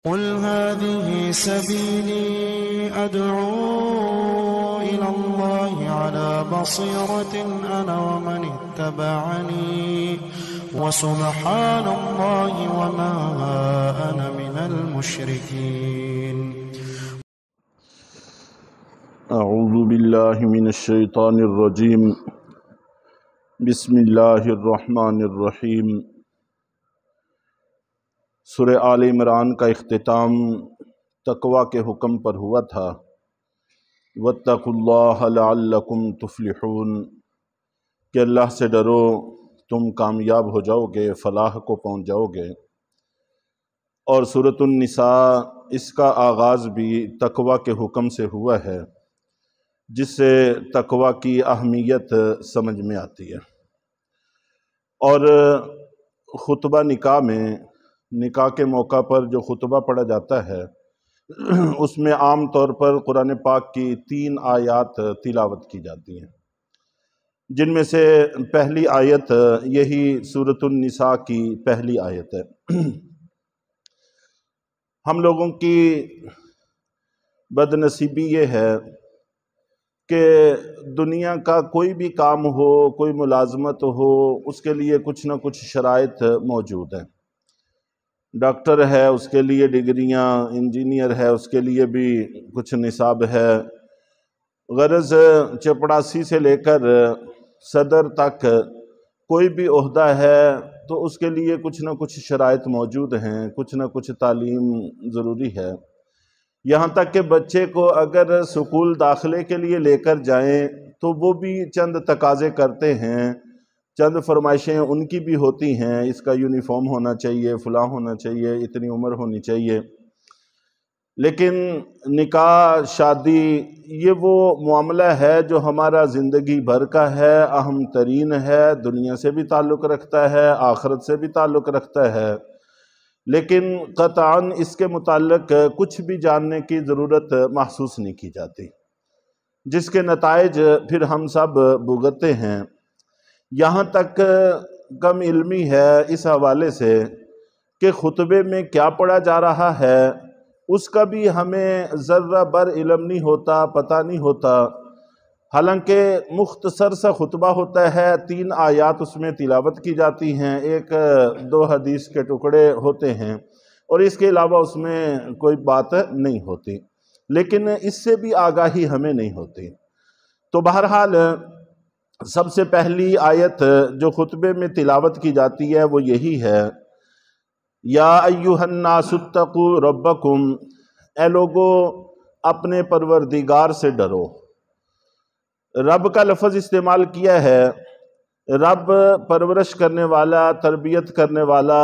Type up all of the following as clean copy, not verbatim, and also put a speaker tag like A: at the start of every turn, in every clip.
A: قل هذه سبيلي أدعو إلى الله على بصيرة أنا ومن اتبعني وسبحان الله وما أنا من المشركين.
B: اعوذ باللہ من الشیطان الرجیم. بسم اللہ الرحمن الرحیم. سورہ آل عمران کا اختتام تقوی کے حکم پر ہوا تھا. واتقوا اللہ لعلکم تفلحون، کہ اللہ سے ڈرو تم کامیاب ہو جاؤ گے، فلاح کو پہنچ جاؤ گے. اور سورۃ النساء اس کا آغاز بھی تقوی کے حکم سے ہوا ہے، جس سے تقوی کی اہمیت سمجھ میں آتی ہے. اور خطبہ نکاح میں، نکاح کے موقع پر جو خطبہ پڑھا جاتا ہے اس میں عام طور پر قرآن پاک کی 3 آیات تلاوت کی جاتی ہیں، جن میں سے پہلی آیت یہی سورۃ النساء کی پہلی آیت ہے. ہم لوگوں کی بد نصیبی یہ ہے کہ دنیا کا کوئی بھی کام ہو، کوئی ملازمت ہو، اس کے لیے کچھ نہ کچھ شرائط موجود ہیں. ڈاکٹر ہے، اس کے لیے ڈگریاں، انجینئر ہے، اس کے لیے بھی کچھ نصاب ہے. غرض چپڑاسی سے لے کر صدر تک کوئی بھی عہدہ ہے تو اس کے لیے کچھ نہ کچھ شرائط موجود ہیں، کچھ نہ کچھ تعلیم ضروری ہے. یہاں تک کہ بچے کو اگر سکول داخلے کے لیے لے کر جائیں تو وہ بھی چند تقاضے کرتے ہیں، چند فرمائشیں ان کی بھی ہوتی ہیں. اس کا یونیفارم ہونا چاہیے، فلاں ہونا چاہیے، اتنی عمر ہونی چاہیے. لیکن نکاح، شادی، یہ وہ معاملہ ہے جو ہمارا زندگی بھر کا ہے، اہم ترین ہے، دنیا سے بھی تعلق رکھتا ہے، آخرت سے بھی تعلق رکھتا ہے. لیکن قطعاً اس کے متعلق کچھ بھی جاننے کی ضرورت محسوس نہیں کی جاتی، جس کے نتائج پھر ہم سب بھگتتے ہیں. یہاں تک کم علمی ہے اس حوالے سے کہ خطبے میں کیا پڑھا جا رہا ہے اس کا بھی ہمیں ذرہ بر علم نہیں ہوتا، پتہ نہیں ہوتا. حالانکہ مختصر سا خطبہ ہوتا ہے، 3 آیات اس میں تلاوت کی جاتی ہیں، 1-2 حدیث کے ٹکڑے ہوتے ہیں، اور اس کے علاوہ اس میں کوئی بات نہیں ہوتی. لیکن اس سے بھی آگاہی ہمیں نہیں ہوتی. تو بہرحال سب سے پہلی آیت جو خطبے میں تلاوت کی جاتی ہے وہ یہی ہے: یا ایھا الناس اتقوا ربکم، اے لوگو اپنے پروردگار سے ڈرو. رب کا لفظ استعمال کیا ہے. رب پرورش کرنے والا، تربیت کرنے والا،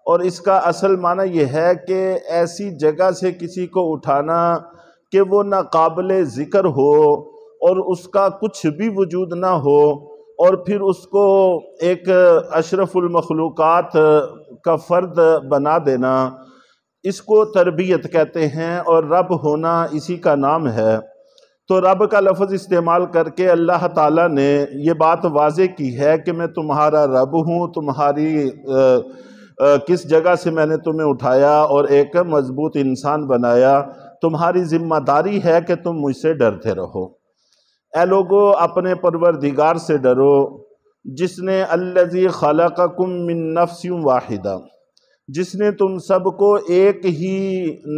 B: اور اس کا اصل معنی یہ ہے کہ ایسی جگہ سے کسی کو اٹھانا کہ وہ ناقابل ذکر ہو اور اس کا کچھ بھی وجود نہ ہو، اور پھر اس کو ایک اشرف المخلوقات کا فرد بنا دینا، اس کو تربیت کہتے ہیں، اور رب ہونا اسی کا نام ہے. تو رب کا لفظ استعمال کر کے اللہ تعالیٰ نے یہ بات واضح کی ہے کہ میں تمہارا رب ہوں، تمہاری کس جگہ سے میں نے تمہیں اٹھایا اور ایک مضبوط انسان بنایا. تمہاری ذمہ داری ہے کہ تم مجھ سے ڈرتے رہو. اے لوگو اپنے پروردگار سے ڈرو، جس نے الذی خلقکم من نفس واحدہ، جس نے تم سب کو ایک ہی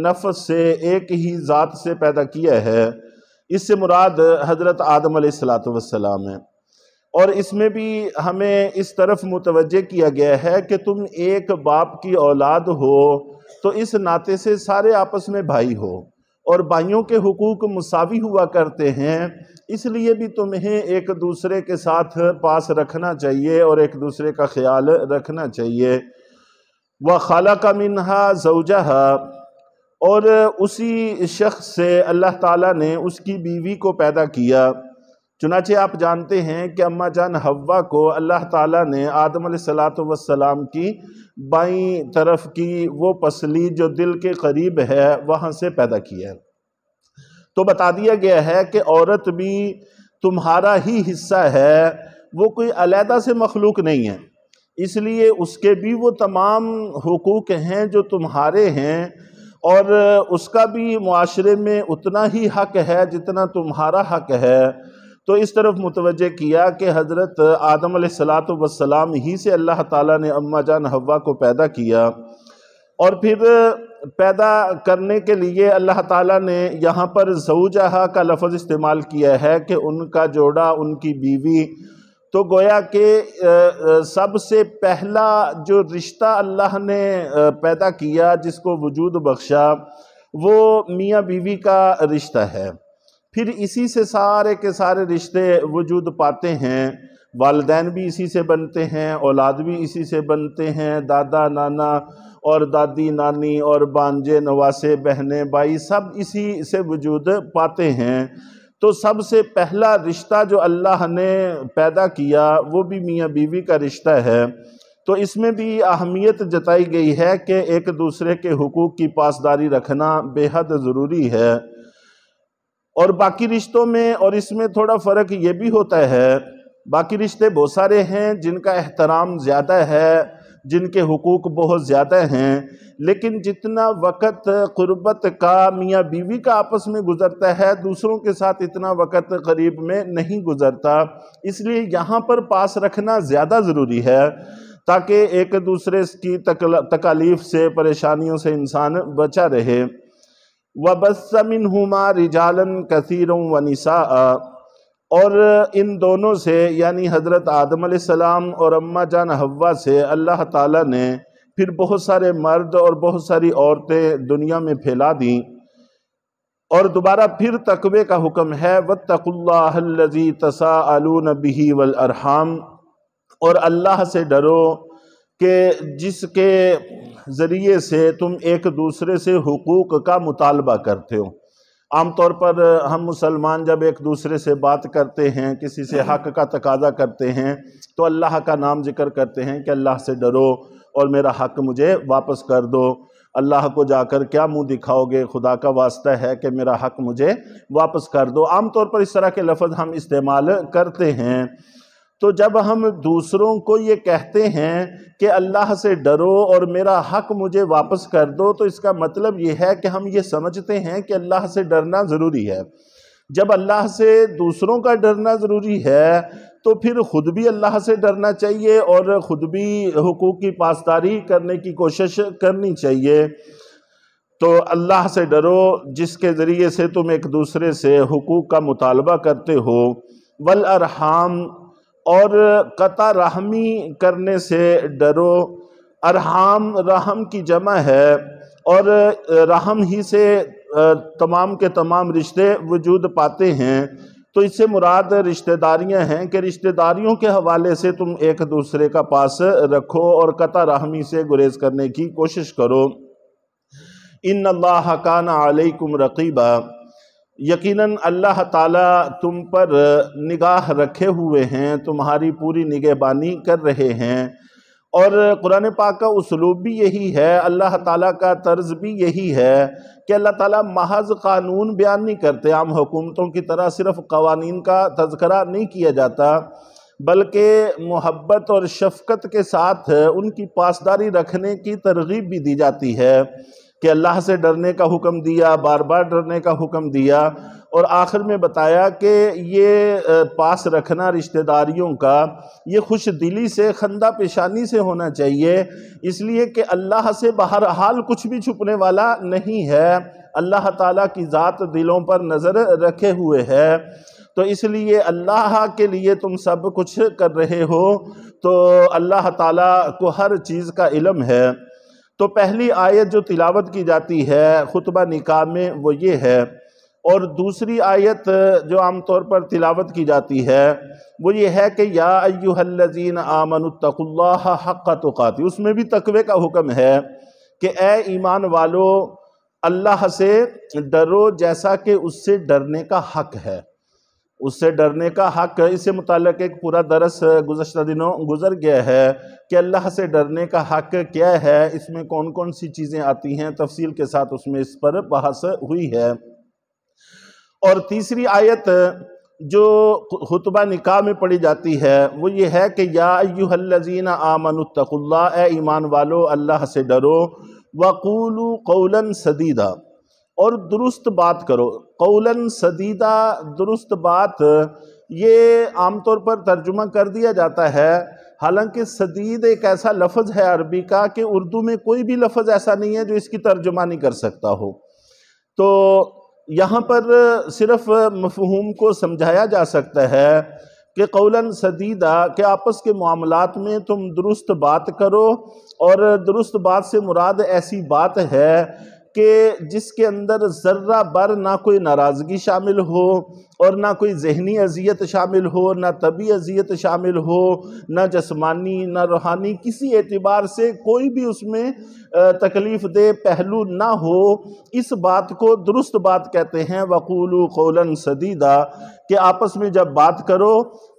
B: نفس سے، ایک ہی ذات سے پیدا کیا ہے. اس سے مراد حضرت آدم علیہ السلام ہے. اور اس میں بھی ہمیں اس طرف متوجہ کیا گیا ہے کہ تم ایک باپ کی اولاد ہو تو اس ناطے سے سارے آپس میں بھائی ہو، اور بھائیوں کے حقوق مساوی ہوا کرتے ہیں. اس لیے بھی تمہیں ایک دوسرے کے ساتھ پاس رکھنا چاہیے اور ایک دوسرے کا خیال رکھنا چاہیے. وَخَلَقَ مِنْهَا زَوْجَهَا، اور اسی شخص سے اللہ تعالیٰ نے اس کی بیوی کو پیدا کیا. چنانچہ آپ جانتے ہیں کہ اماں جان حوا کو اللہ تعالیٰ نے آدم علیہ السلام کی بائیں طرف کی وہ پسلی جو دل کے قریب ہے وہاں سے پیدا کیا. تو بتا دیا گیا ہے کہ عورت بھی تمہارا ہی حصہ ہے، وہ کوئی علیحدہ سے مخلوق نہیں ہے. اس لیے اس کے بھی وہ تمام حقوق ہیں جو تمہارے ہیں. اور اس کا بھی معاشرے میں اتنا ہی حق ہے جتنا تمہارا حق ہے۔ تو اس طرف متوجہ کیا کہ حضرت آدم علیہ السلام ہی سے اللہ تعالیٰ نے اماں جان حوا کو پیدا کیا، اور پھر پیدا کرنے کے لیے اللہ تعالیٰ نے یہاں پر زوجہا کا لفظ استعمال کیا ہے کہ ان کا جوڑا، ان کی بیوی۔ تو گویا کہ سب سے پہلا جو رشتہ اللہ نے پیدا کیا، جس کو وجود بخشا، وہ میاں بیوی کا رشتہ ہے۔ پھر اسی سے سارے کے سارے رشتے وجود پاتے ہیں، والدین بھی اسی سے بنتے ہیں، اولاد بھی اسی سے بنتے ہیں، دادا نانا اور دادی نانی اور بانجے نواسے بہنیں بھائی سب اسی سے وجود پاتے ہیں۔ تو سب سے پہلا رشتہ جو اللہ نے پیدا کیا وہ بھی میاں بیوی کا رشتہ ہے۔ تو اس میں بھی اہمیت جتائی گئی ہے کہ ایک دوسرے کے حقوق کی پاسداری رکھنا بے حد ضروری ہے۔ اور باقی رشتوں میں اور اس میں تھوڑا فرق یہ بھی ہوتا ہے، باقی رشتے بہت سارے ہیں جن کا احترام زیادہ ہے، جن کے حقوق بہت زیادہ ہیں، لیکن جتنا وقت قربت کا میاں بیوی کا آپس میں گزرتا ہے دوسروں کے ساتھ اتنا وقت قریب میں نہیں گزرتا، اس لیے یہاں پر پاس رکھنا زیادہ ضروری ہے تاکہ ایک دوسرے کی تکالیف سے، پریشانیوں سے انسان بچا رہے۔ وَبَثَّ مِنْهُمَا رِجَالًا كَثِيرًا وَنِسَاءً، اور ان دونوں سے یعنی حضرت آدم علیہ السلام اور اماں جان حوا سے اللہ تعالیٰ نے پھر بہت سارے مرد اور بہت ساری عورتیں دنیا میں پھیلا دیں۔ اور دوبارہ پھر تقوی کا حکم ہے، وَاتَّقُوا اللَّهَ الَّذِي تَسَاءَلُونَ بِهِ وَالْأَرْحَامَ، اور اللہ سے ڈرو کہ جس کے ذریعے سے تم ایک دوسرے سے حقوق کا مطالبہ کرتے ہو۔ عام طور پر ہم مسلمان جب ایک دوسرے سے بات کرتے ہیں، کسی سے حق کا تقاضا کرتے ہیں تو اللہ کا نام ذکر کرتے ہیں کہ اللہ سے ڈرو اور میرا حق مجھے واپس کر دو۔ اللہ کو جا کر کیا منہ دکھاؤ گے، خدا کا واسطہ ہے کہ میرا حق مجھے واپس کر دو۔ عام طور پر اس طرح کے لفظ ہم استعمال کرتے ہیں۔ تو جب ہم دوسروں کو یہ کہتے ہیں کہ اللہ سے ڈرو اور میرا حق مجھے واپس کر دو، تو اس کا مطلب یہ ہے کہ ہم یہ سمجھتے ہیں کہ اللہ سے ڈرنا ضروری ہے۔ جب اللہ سے دوسروں کا ڈرنا ضروری ہے تو پھر خود بھی اللہ سے ڈرنا چاہیے اور خود بھی حقوق کی پاسداری کرنے کی کوشش کرنی چاہیے۔ تو اللہ سے ڈرو جس کے ذریعے سے تم ایک دوسرے سے حقوق کا مطالبہ کرتے ہو۔ والارحام، اور قطع رحمی کرنے سے ڈرو۔ ارحام رحم کی جمع ہے، اور رحم ہی سے تمام کے تمام رشتے وجود پاتے ہیں۔ تو اس سے مراد رشتہ داریاں ہیں کہ رشتہ داریوں کے حوالے سے تم ایک دوسرے کا پاس رکھو اور قطع رحمی سے گریز کرنے کی کوشش کرو۔ ان اللہ کان علیکم رقیبا، یقیناً اللہ تعالیٰ تم پر نگاہ رکھے ہوئے ہیں، تمہاری پوری نگہبانی کر رہے ہیں۔ اور قرآن پاک کا اسلوب بھی یہی ہے، اللہ تعالیٰ کا طرز بھی یہی ہے کہ اللہ تعالیٰ محض قانون بیان نہیں کرتے، عام حکومتوں کی طرح صرف قوانین کا تذکرہ نہیں کیا جاتا، بلکہ محبت اور شفقت کے ساتھ ان کی پاسداری رکھنے کی ترغیب بھی دی جاتی ہے کہ اللہ سے ڈرنے کا حکم دیا، بار بار ڈرنے کا حکم دیا، اور آخر میں بتایا کہ یہ پاس رکھنا رشتہ داریوں کا یہ خوش دلی سے، خندہ پیشانی سے ہونا چاہیے، اس لیے کہ اللہ سے بہرحال کچھ بھی چھپنے والا نہیں ہے، اللہ تعالیٰ کی ذات دلوں پر نظر رکھے ہوئے ہے۔ تو اس لیے اللہ کے لیے تم سب کچھ کر رہے ہو، تو اللہ تعالیٰ کو ہر چیز کا علم ہے۔ تو پہلی آیت جو تلاوت کی جاتی ہے خطبہ نکاح میں وہ یہ ہے، اور دوسری آیت جو عام طور پر تلاوت کی جاتی ہے وہ یہ ہے کہ یا ایھا الذین آمنوا اتقوا اللہ حق تقاتہ، اس میں بھی تقوی کا حکم ہے کہ اے ایمان والو اللہ سے ڈرو جیسا کہ اس سے ڈرنے کا حق ہے، اس سے ڈرنے کا حق۔ اس سے متعلق ایک پورا درس گزشتہ دنوں گزر گیا ہے کہ اللہ سے ڈرنے کا حق کیا ہے، اس میں کون کون سی چیزیں آتی ہیں، تفصیل کے ساتھ اس میں اس پر بحث ہوئی ہے۔ اور تیسری آیت جو خطبہ نکاح میں پڑھی جاتی ہے وہ یہ ہے کہ یا ایھا الذین آمنوا اتقوا اللہ، اے ایمان والو اللہ سے ڈرو، وَقُولُوا قَوْلًا سَدِيدًا، اور درست بات کرو۔ قولاً سدیدہ، درست بات، یہ عام طور پر ترجمہ کر دیا جاتا ہے، حالانکہ سدید ایک ایسا لفظ ہے عربی کا کہ اردو میں کوئی بھی لفظ ایسا نہیں ہے جو اس کی ترجمہ نہیں کر سکتا ہو۔ تو یہاں پر صرف مفہوم کو سمجھایا جا سکتا ہے کہ قولاً سدیدہ، کہ آپس کے معاملات میں تم درست بات کرو، اور درست بات سے مراد ایسی بات ہے کہ جس کے اندر ذرہ بر نہ کوئی ناراضگی شامل ہو، اور نہ کوئی ذہنی اذیت شامل ہو، نہ طبعی اذیت شامل ہو، نہ جسمانی نہ روحانی، کسی اعتبار سے کوئی بھی اس میں تکلیف دہ پہلو نہ ہو، اس بات کو درست بات کہتے ہیں۔ وَقُولُوا قَوْلًا سَدِيدًا، کہ آپس میں جب بات کرو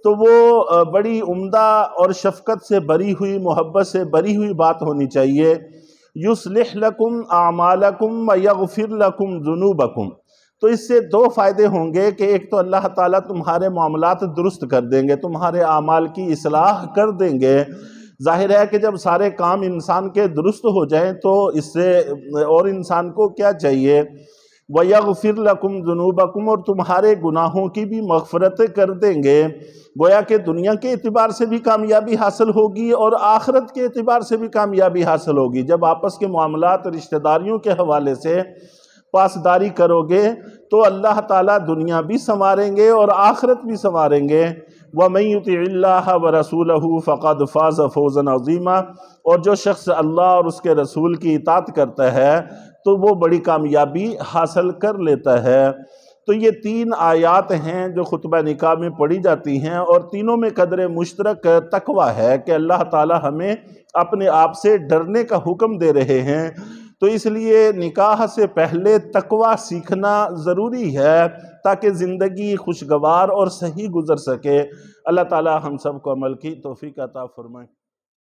B: تو وہ بڑی عمدہ اور شفقت سے بری ہوئی، محبت سے بری ہوئی بات ہونی چاہیے۔ یُصْلِحْ لَكُمْ أَعْمَالَكُمْ وَيَغْفِرْ لَكُمْ ذُنُوبَكُمْ، تو اس سے دو فائدے ہوں گے کہ ایک تو اللہ تعالیٰ تمہارے معاملات درست کر دیں گے، تمہارے اعمال کی اصلاح کر دیں گے۔ ظاہر ہے کہ جب سارے کام انسان کے درست ہو جائیں تو اس سے اور انسان کو کیا چاہیے؟ وَيَغْفِرْ لَكُمْ ذُنُوبَكُمْ، اور تمہارے گناہوں کی بھی مغفرت کر دیں گے۔ گویا کہ دنیا کے اعتبار سے بھی کامیابی حاصل ہوگی اور آخرت کے اعتبار سے بھی کامیابی حاصل ہوگی۔ جب آپس کے معاملات رشتہ داریوں کے حوالے سے پاسداری کرو گے تو اللہ تعالیٰ دنیا بھی سنواریں گے اور آخرت بھی سنواریں گے۔ وَمَن يُطِعِ اللَّهَ وَرَسُولَهُ فَقَدْ فَازَ فَوْزًا عَظِيمًا، اور جو شخص اللہ اور اس کے رسول کی اطاعت کرتا ہے تو وہ بڑی کامیابی حاصل کر لیتا ہے۔ تو یہ تین آیات ہیں جو خطبہ نکاح میں پڑھی جاتی ہیں، اور تینوں میں قدر مشترک تقوی ہے کہ اللہ تعالیٰ ہمیں اپنے آپ سے ڈرنے کا حکم دے رہے ہیں۔ تو اس لیے نکاح سے پہلے تقوی سیکھنا ضروری ہے تاکہ زندگی خوشگوار اور صحیح گزر سکے۔ اللہ تعالیٰ ہم سب کو عمل کی توفیق عطا فرمائے۔